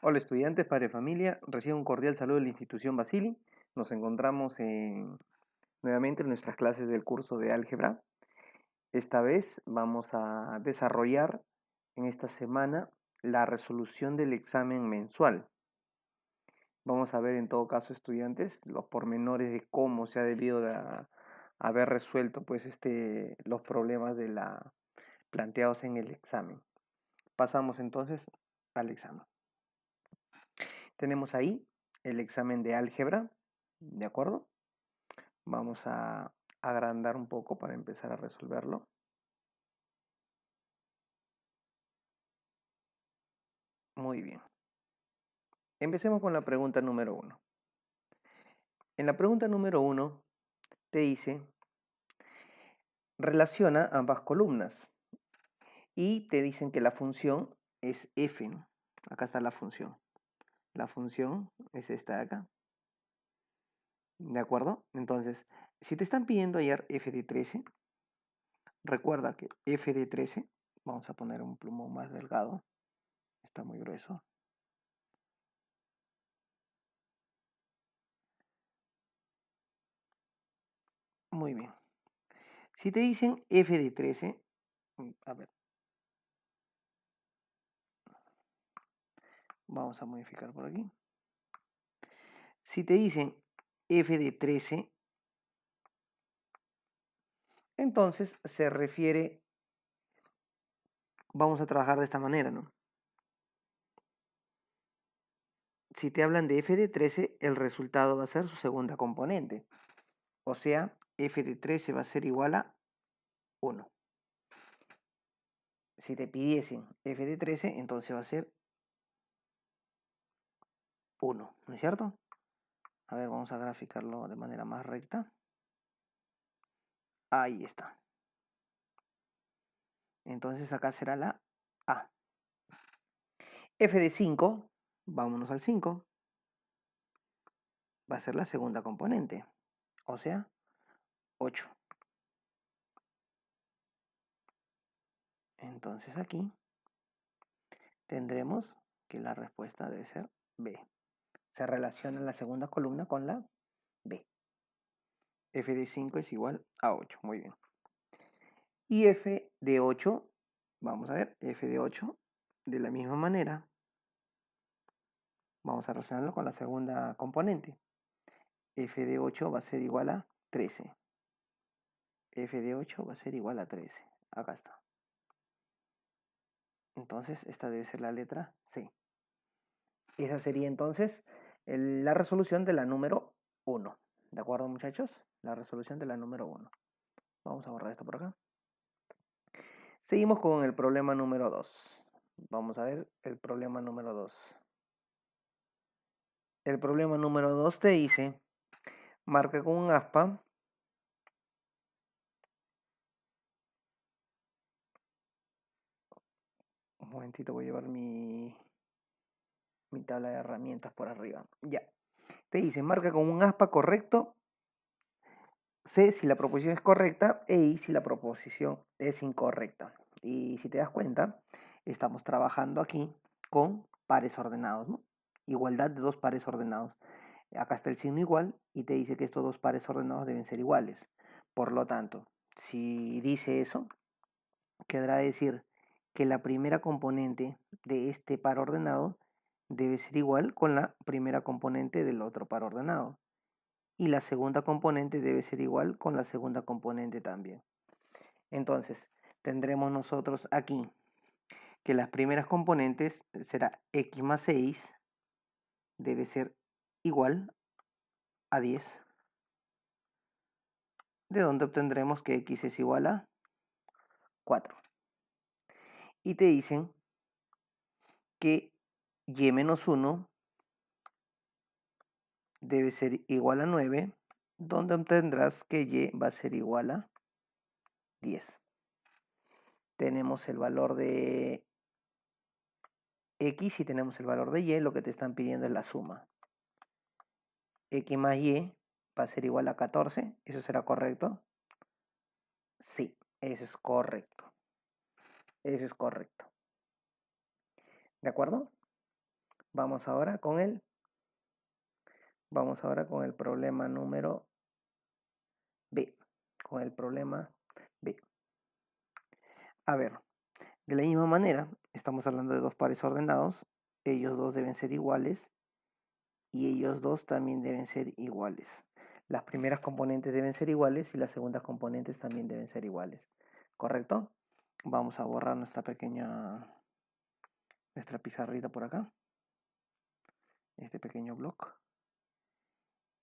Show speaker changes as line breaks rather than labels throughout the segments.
Hola estudiantes, padre de familia, reciban un cordial saludo de la institución Basili. Nos encontramos nuevamente en nuestras clases del curso de álgebra. Esta vez vamos a desarrollar en esta semana la resolución del examen mensual. Vamos a ver en todo caso, estudiantes, los pormenores de cómo se ha debido de haber resuelto pues los problemas planteados en el examen. Pasamos entonces al examen. Tenemos ahí el examen de álgebra, ¿de acuerdo? Vamos a agrandar un poco para empezar a resolverlo. Muy bien. Empecemos con la pregunta número 1. En la pregunta número 1 te dice, relaciona ambas columnas y te dicen que la función es f, ¿no? Acá está la función. La función es esta de acá. ¿De acuerdo? Entonces, si te están pidiendo hallar f de 13, recuerda que f de 13, vamos a poner un plumón más delgado, está muy grueso. Muy bien. Si te dicen f de 13, a ver, vamos a modificar por aquí. Si te dicen f de 13, entonces se refiere, vamos a trabajar de esta manera, ¿no? Si te hablan de f de 13, el resultado va a ser su segunda componente. O sea, f de 13 va a ser igual a 1. Si te pidiesen f de 13, entonces va a ser 1, ¿no es cierto? A ver, vamos a graficarlo de manera más recta. Ahí está. Entonces acá será la A. F de 5, vámonos al 5, va a ser la segunda componente, o sea, 8. Entonces aquí tendremos que la respuesta debe ser B. Se relaciona la segunda columna con la B. F de 5 es igual a 8, muy bien. Y F de 8, vamos a ver, F de 8, de la misma manera, vamos a relacionarlo con la segunda componente. F de 8 va a ser igual a 13. F de 8 va a ser igual a 13. Acá está. Entonces, esta debe ser la letra C. Esa sería entonces la resolución de la número 1. ¿De acuerdo, muchachos? La resolución de la número 1. Vamos a borrar esto por acá. Seguimos con el problema número 2. Vamos a ver el problema número 2. El problema número 2 te dice, marca con un aspa un momentito, voy a llevar mi tabla de herramientas por arriba. Ya. Te dice, marca con un aspa correcto C si la proposición es correcta e I si la proposición es incorrecta. Y si te das cuenta, estamos trabajando aquí con pares ordenados, ¿no? Igualdad de dos pares ordenados. Acá está el signo igual y te dice que estos dos pares ordenados deben ser iguales. Por lo tanto, si dice eso, quedará decir que la primera componente de este par ordenado debe ser igual con la primera componente del otro par ordenado. Y la segunda componente debe ser igual con la segunda componente también. Entonces, tendremos nosotros aquí que las primeras componentes será x más 6 debe ser igual a 10, de donde obtendremos que x es igual a 4. Y te dicen que y menos 1 debe ser igual a 9, donde obtendrás que y va a ser igual a 10. Tenemos el valor de x y tenemos el valor de y, lo que te están pidiendo es la suma. X más y va a ser igual a 14, ¿eso será correcto? Sí, eso es correcto. Eso es correcto. ¿De acuerdo? Vamos ahora con el problema número B. Con el problema B. A ver, de la misma manera, estamos hablando de dos pares ordenados. Ellos dos deben ser iguales y ellos dos también deben ser iguales. Las primeras componentes deben ser iguales y las segundas componentes también deben ser iguales. ¿Correcto? Vamos a borrar nuestra pizarrita por acá. Este pequeño bloque.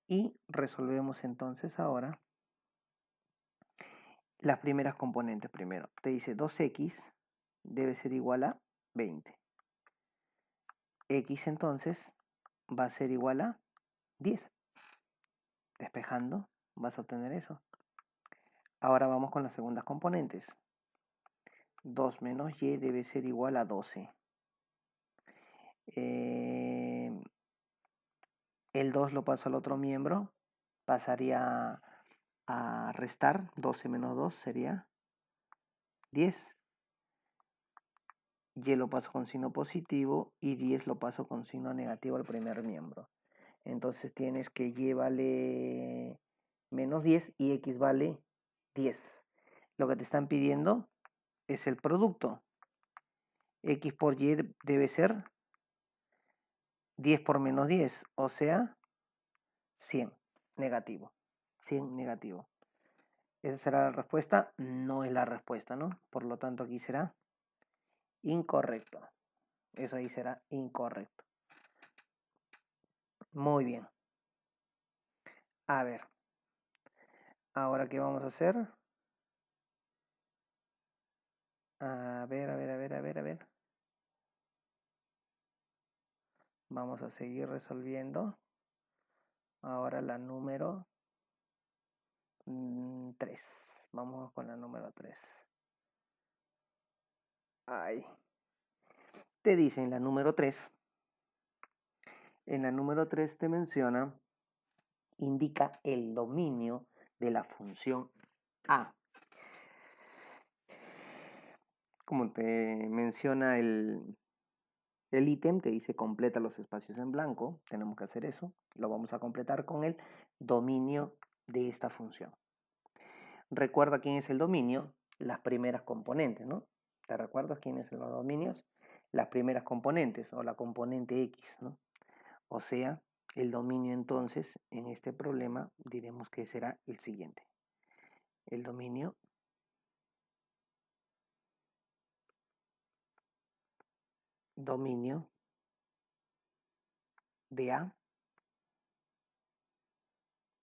Y resolvemos entonces ahora las primeras componentes primero. Te dice 2x debe ser igual a 20. X entonces va a ser igual a 10. Despejando vas a obtener eso. Ahora vamos con las segundas componentes. 2 menos y debe ser igual a 12. El 2 lo paso al otro miembro. Pasaría a restar. 12 menos 2 sería 10. Y lo paso con signo positivo y 10 lo paso con signo negativo al primer miembro. Entonces tienes que y vale menos 10 y x vale 10. Lo que te están pidiendo es el producto. X por y debe ser 10 por menos 10, o sea, 100 negativo. 100 negativo. ¿Esa será la respuesta? No es la respuesta, ¿no? Por lo tanto, aquí será incorrecto. Eso ahí será incorrecto. Muy bien. A ver. Ahora, ¿qué vamos a hacer? A ver. Vamos a seguir resolviendo. Ahora la número 3. Vamos con la número 3. Ay. Te dice en la número 3. En la número 3 te menciona, indica el dominio de la función A. Como te menciona el ítem, te dice completa los espacios en blanco. Tenemos que hacer eso. Lo vamos a completar con el dominio de esta función. Recuerda quién es el dominio, las primeras componentes, ¿no? ¿Te recuerdas quiénes son los dominios? Las primeras componentes o la componente X, ¿no? O sea, el dominio entonces en este problema diremos que será el siguiente. El dominio de A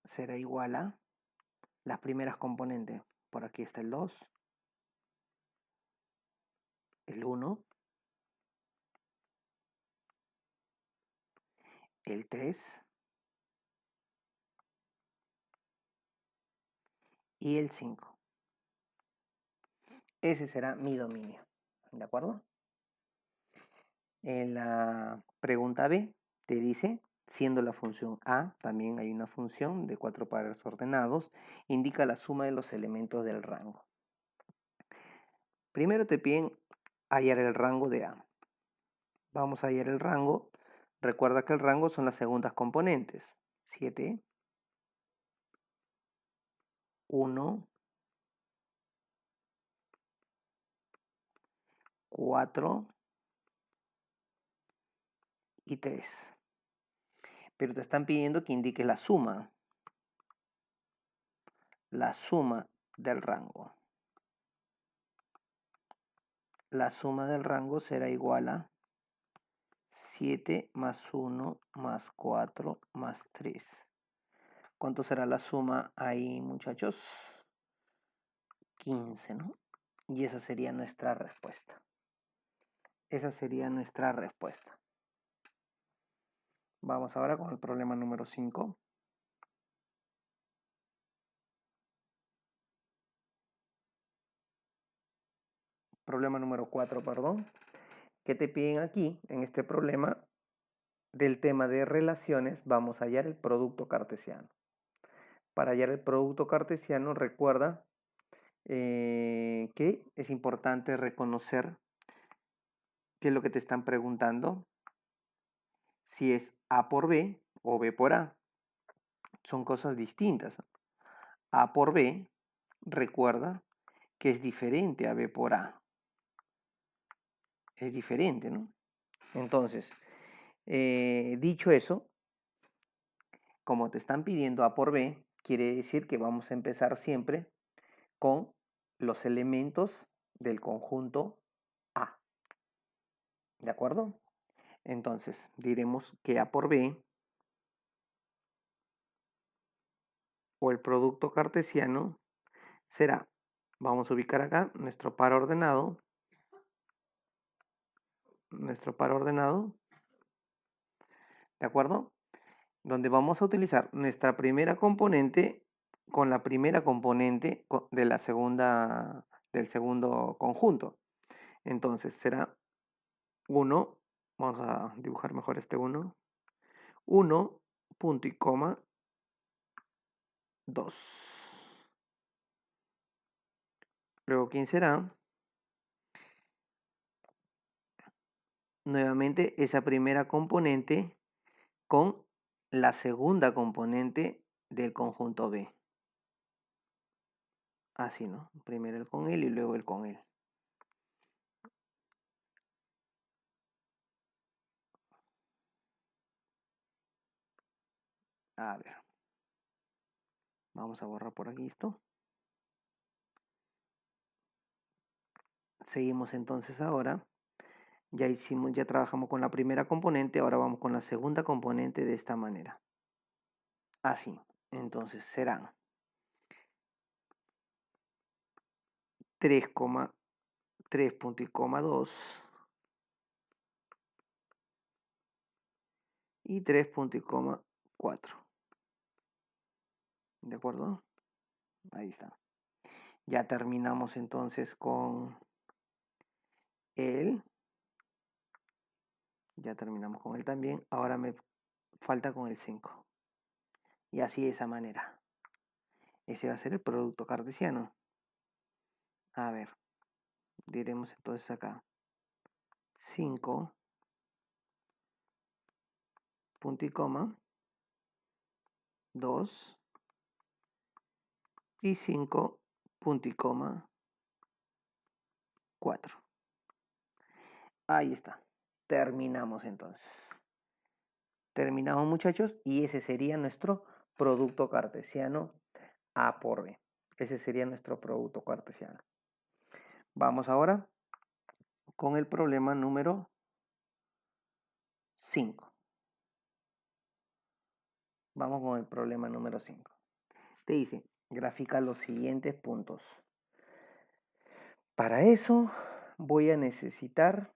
será igual a las primeras componentes. Por aquí está el 2, el 1, el 3 y el 5. Ese será mi dominio. ¿De acuerdo? En la pregunta B te dice, siendo la función A, también hay una función de 4 pares ordenados, indica la suma de los elementos del rango. Primero te piden hallar el rango de A. Vamos a hallar el rango. Recuerda que el rango son las segundas componentes. 7, 1, 4 y 3. Pero te están pidiendo que indiques la suma del rango. La suma del rango será igual a 7 más 1 más 4 más 3. ¿Cuánto será la suma ahí, muchachos? 15, ¿no? Y esa sería nuestra respuesta. Esa sería nuestra respuesta. Vamos ahora con el problema número 5. Problema número 4, perdón. ¿Qué te piden aquí en este problema? Del tema de relaciones vamos a hallar el producto cartesiano. Para hallar el producto cartesiano, recuerda que es importante reconocer qué es lo que te están preguntando. si es A por B o B por A. Son cosas distintas. A por B, recuerda que es diferente a B por A. Es diferente, ¿no? Entonces, dicho eso, como te están pidiendo A por B, quiere decir que vamos a empezar siempre con los elementos del conjunto A. ¿De acuerdo? Entonces, diremos que A por B o el producto cartesiano será, vamos a ubicar acá nuestro par ordenado, ¿de acuerdo? Donde vamos a utilizar nuestra primera componente con la primera componente de la segunda, del segundo conjunto. Entonces será 1, vamos a dibujar mejor este 1, punto y coma, 2. Luego, ¿quién será? Nuevamente esa primera componente con la segunda componente del conjunto B. Así, ¿no? Primero el con él y luego el con él. A ver. Vamos a borrar por aquí esto. Seguimos entonces ahora. Ya trabajamos con la primera componente, ahora vamos con la segunda componente de esta manera. Así. Entonces serán 3,2 y 3,4. ¿De acuerdo? Ahí está. Ya terminamos entonces con él. Ya terminamos con él también. Ahora me falta con el 5. Y así de esa manera. Ese va a ser el producto cartesiano. A ver. Diremos entonces acá. 5, punto y coma, 2 y 5, punto y coma, 4. Ahí está. Terminamos entonces. Terminamos, muchachos, y ese sería nuestro producto cartesiano A por B. Ese sería nuestro producto cartesiano. Vamos ahora con el problema número 5. Vamos con el problema número 5. Te dice, grafica los siguientes puntos. Para eso voy a necesitar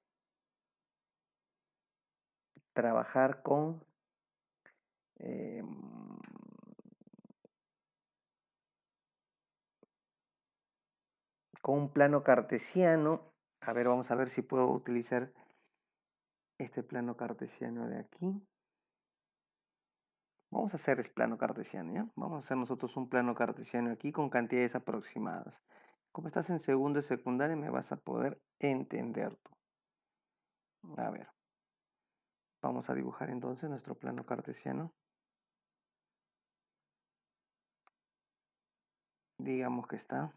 trabajar con un plano cartesiano. A ver, vamos a ver si puedo utilizar este plano cartesiano de aquí. Vamos a hacer el plano cartesiano, ¿ya? Vamos a hacer nosotros un plano cartesiano aquí con cantidades aproximadas. Como estás en segundo y secundaria me vas a poder entender tú. A ver. Vamos a dibujar entonces nuestro plano cartesiano. Digamos que está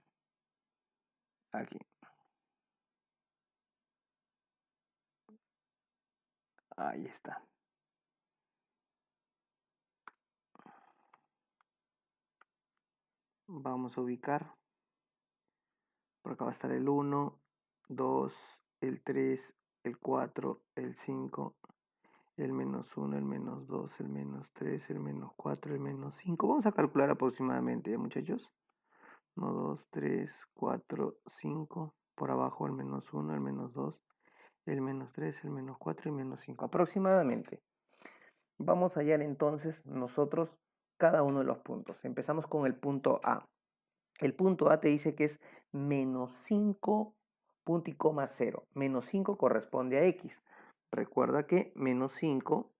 aquí. Ahí está. Vamos a ubicar. Por acá va a estar el 1, 2, el 3, el 4, el 5, el menos 1, el menos 2, el menos 3, el menos 4, el menos 5. Vamos a calcular aproximadamente, muchachos. 1, 2, 3, 4, 5. Por abajo el menos 1, el menos 2, el menos 3, el menos 4 y el menos 5. Aproximadamente. Vamos a hallar entonces nosotros cada uno de los puntos. Empezamos con el punto A. El punto A te dice que es menos 5, punto y coma 0. Menos 5 corresponde a X. Recuerda que menos 5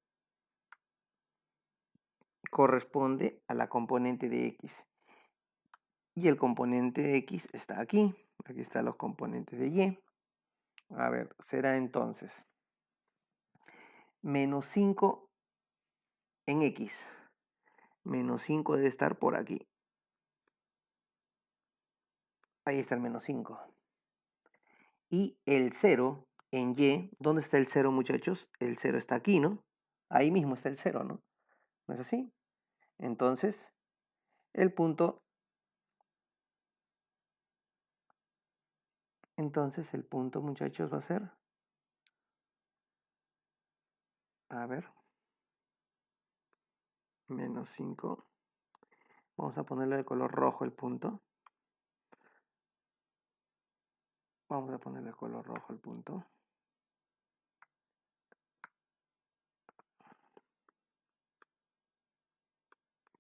corresponde a la componente de X. Y el componente de X está aquí. Aquí están los componentes de Y. A ver, será entonces menos 5 en X. Menos 5 debe estar por aquí. Ahí está el menos 5. Y el 0 en Y, ¿dónde está el 0, muchachos? El 0 está aquí, ¿no? Ahí mismo está el 0, ¿no? ¿No es así? Entonces, el punto muchachos, va a ser, a ver, menos 5. Vamos a ponerle de color rojo el punto. Vamos a ponerle de color rojo el punto.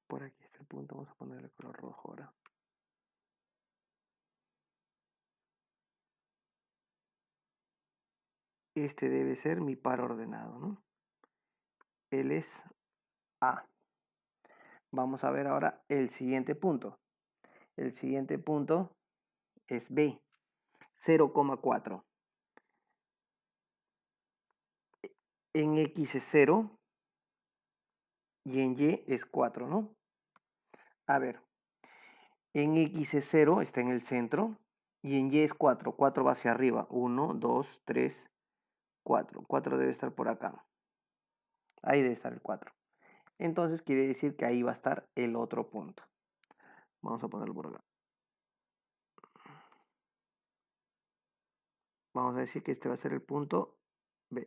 Por aquí está el punto, vamos a ponerle color rojo ahora. Este debe ser mi par ordenado, ¿no? Él es A. Vamos a ver ahora el siguiente punto. El siguiente punto es B, 0,4. En X es 0 y en Y es 4, ¿no? A ver, en X es 0, está en el centro, y en Y es 4. 4 va hacia arriba. 1, 2, 3, 4. 4 debe estar por acá. Ahí debe estar el 4. Entonces quiere decir que ahí va a estar el otro punto. Vamos a ponerlo por acá. Vamos a decir que este va a ser el punto B.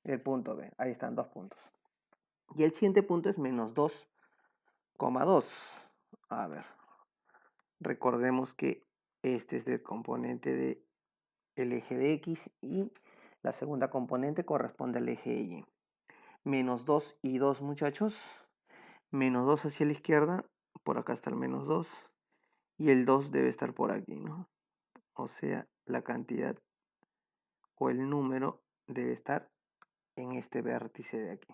El punto B. Ahí están 2 puntos. Y el siguiente punto es menos 2,2. A ver. Recordemos que este es del componente del eje de X y la segunda componente corresponde al eje de Y. Menos 2 y 2, muchachos. Menos 2 hacia la izquierda. Por acá está el menos 2. Y el 2 debe estar por aquí, ¿no? O sea, la cantidad o el número debe estar en este vértice de aquí.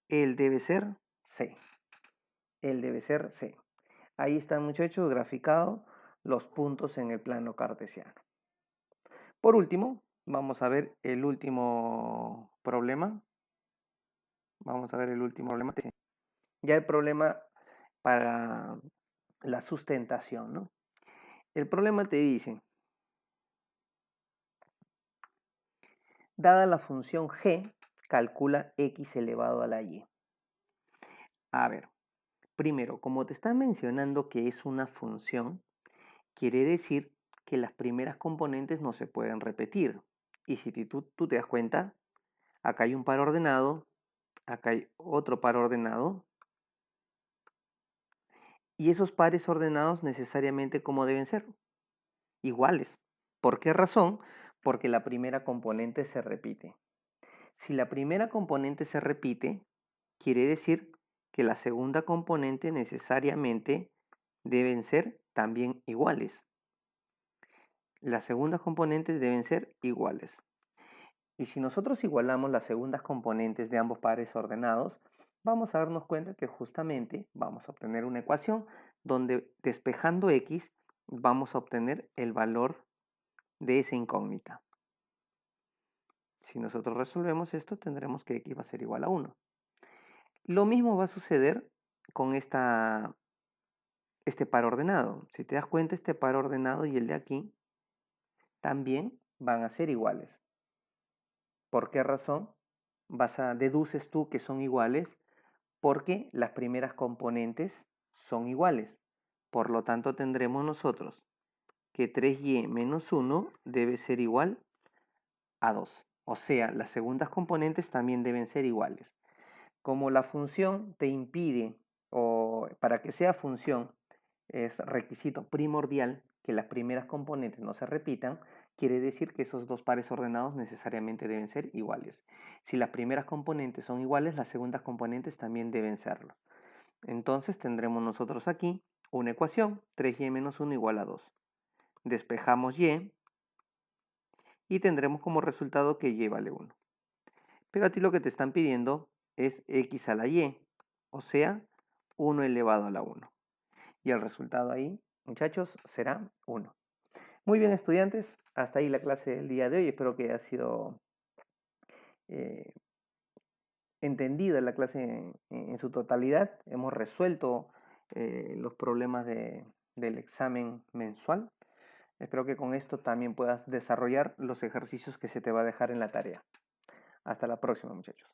Él debe ser C. Él debe ser C. Ahí están, muchachos, graficados los puntos en el plano cartesiano. Por último, vamos a ver el último problema. Vamos a ver el último problema. Ya el problema para la sustentación, ¿no? El problema te dice, dada la función g, calcula x elevado a la y. A ver, primero, como te está mencionando que es una función, quiere decir que las primeras componentes no se pueden repetir. Y si tú te das cuenta, acá hay un par ordenado, acá hay otro par ordenado, y esos pares ordenados necesariamente, ¿cómo deben ser? Iguales. ¿Por qué razón? Porque la primera componente se repite. Si la primera componente se repite, quiere decir que la segunda componente necesariamente deben ser también iguales. Las segundas componentes deben ser iguales. Y si nosotros igualamos las segundas componentes de ambos pares ordenados, vamos a darnos cuenta que justamente vamos a obtener una ecuación donde despejando x vamos a obtener el valor de esa incógnita. Si nosotros resolvemos esto, tendremos que x va a ser igual a 1. Lo mismo va a suceder con este par ordenado. Si te das cuenta, este par ordenado y el de aquí también van a ser iguales. ¿Por qué razón? Deduces tú que son iguales porque las primeras componentes son iguales. Por lo tanto, tendremos nosotros que 3y menos 1 debe ser igual a 2. O sea, las segundas componentes también deben ser iguales. Como la función te impide, o para que sea función, es requisito primordial que las primeras componentes no se repitan, quiere decir que esos dos pares ordenados necesariamente deben ser iguales. Si las primeras componentes son iguales, las segundas componentes también deben serlo. Entonces tendremos nosotros aquí una ecuación, 3y menos 1 igual a 2. Despejamos y tendremos como resultado que y vale 1. Pero a ti lo que te están pidiendo es x a la y, o sea, 1 elevado a la 1. Y el resultado ahí, muchachos, será 1. Muy bien, estudiantes, hasta ahí la clase del día de hoy. Espero que haya sido eh, entendida la clase en su totalidad. Hemos resuelto los problemas del examen mensual. Espero que con esto también puedas desarrollar los ejercicios que se te va a dejar en la tarea. Hasta la próxima, muchachos.